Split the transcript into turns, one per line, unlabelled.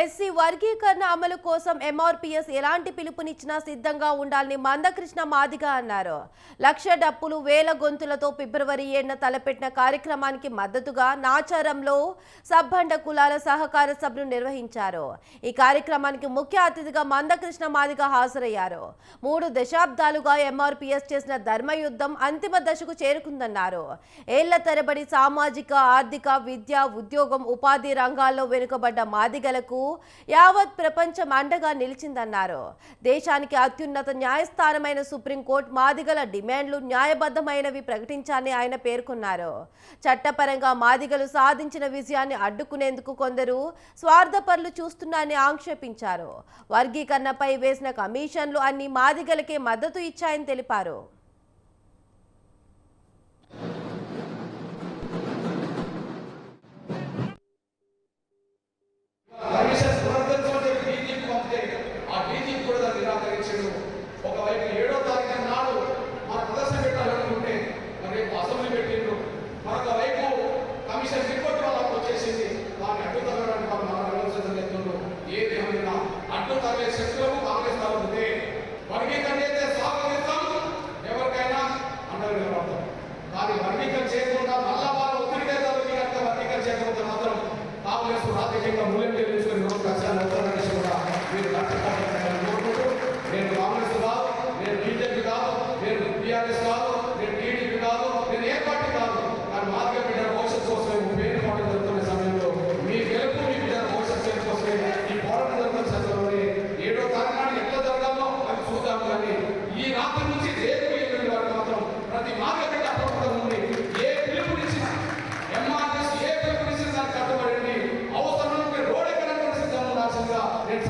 SC వర్గీకరణ అమలు కోసం ఎంఆర్పీఎస్ ఎలాంటి పిలుపునిచ్చినా సిద్ధంగా ఉండాలని మందకృష్ణ మాదిగ అన్నారు. లక్ష డప్పులు వేల గొంతులతో ఫిబ్రవరి 7న తలపెట్టిన కార్యక్రమానికి మద్దతుగా నాచారంలో సబ్బండ కులాల సహకార సభను నిర్వహించారు. ఈ కార్యక్రమానికి ముఖ్య అతిథిగా మందకృష్ణ మాదిగ హాజరయ్యారు. 3 దశాబ్దాలుగా ఎంఆర్పీఎస్ చేసిన ధర్మయుద్ధం అంతిమ దశకు చేరుకుందన్నారు. ఏళ్ల తరబడి సామాజిక, ఆర్థిక, విద్య, ఉద్యోగం, ఉపాధి రంగాల్లో వెనుకబడ్డ మాదిగలకు యావత్ ప్రపంచం అండగా నిలిచిందన్నారు. దేశానికి అత్యున్నత న్యాయస్థానమైన సుప్రీంకోర్టు మాదిగల డిమాండ్లు న్యాయబద్ధమైనవి ప్రకటించాలని ఆయన పేర్కొన్నారు. చట్టపరంగా మాదిగలు సాధించిన విజయాన్ని అడ్డుకునేందుకు కొందరు స్వార్థపరులు చూస్తున్నారని ఆక్షేపించారు. వర్గీకరణపై వేసిన కమిషన్లు అన్ని మాదిగలకే మద్దతు ఇచ్చాయని తెలిపారు.
ఒకవైపు 7వ తారీఖు నాడు మన ప్రదర్శన పెట్టాలనుకుంటే రేపు అసెంబ్లీ పెట్టిండ్రు. మరొక వైపు కమిషన్ రిపోర్ట్ వాళ్ళకు వచ్చేసింది. దాన్ని అడ్డు తగ్గడానికి వాళ్ళు మన ఆలోచన చేస్తున్నారు. ఏదేమైనా అడ్డు తగ్గే శక్తులకు కాంగ్రెస్ తగ్గుతుంది. వర్గీకరణ అయితే స్వాగతిస్తాం, ఎవరికైనా అండగా నిలబడతాం. కానీ వర్గీకరణ చేయకుండా మళ్ళా వాళ్ళ ఒత్తిడికే తగ్గుతుంది కనుక వర్గీకరణ చేయకపోతే మాత్రం కాంగ్రెస్ రాజకీయంగా మూల్యం చెల్లించుకుని రోజు కష్టాలు అవుతారనేసి కూడా మీరు కోరుకుంటూ నేను కాంగ్రెస్ కాదు, నేను బీజేపీ కాదు, నేను టీఆర్ఎస్ కాదు, నేను టీడీపీ కాదు, నేను ఏ పార్టీ కాదు. కానీ మార్కెట్ బిడ్డల భవిష్యత్తు కోసమే పేరు పాటలు జరుగుతున్న సమయంలో మీ గెలుపు మీ బిడ్డల భవిష్యత్తు కోసమే ఈ పోరాటం జరుగుతున్న సమయంలోనే 7వ తారీఖు నాడు ఎట్లా జరగాలో అది చూద్దాం. కానీ ఈ రాత్రి నుంచి రేపు 8 వరకు మాత్రం ప్రతి మార్కెట్ బిడ్డ అప్రమత్తంగా ఉండి ఏ పిలుపునిచ్చినా ఎంఆర్ఎస్ ఏ పిలుపునిచ్చినా దానికి కట్టుబడి అవసరం రోడ్ ఎక్కడానికి సిద్ధంగా ఉండాల్సిందిగా నేను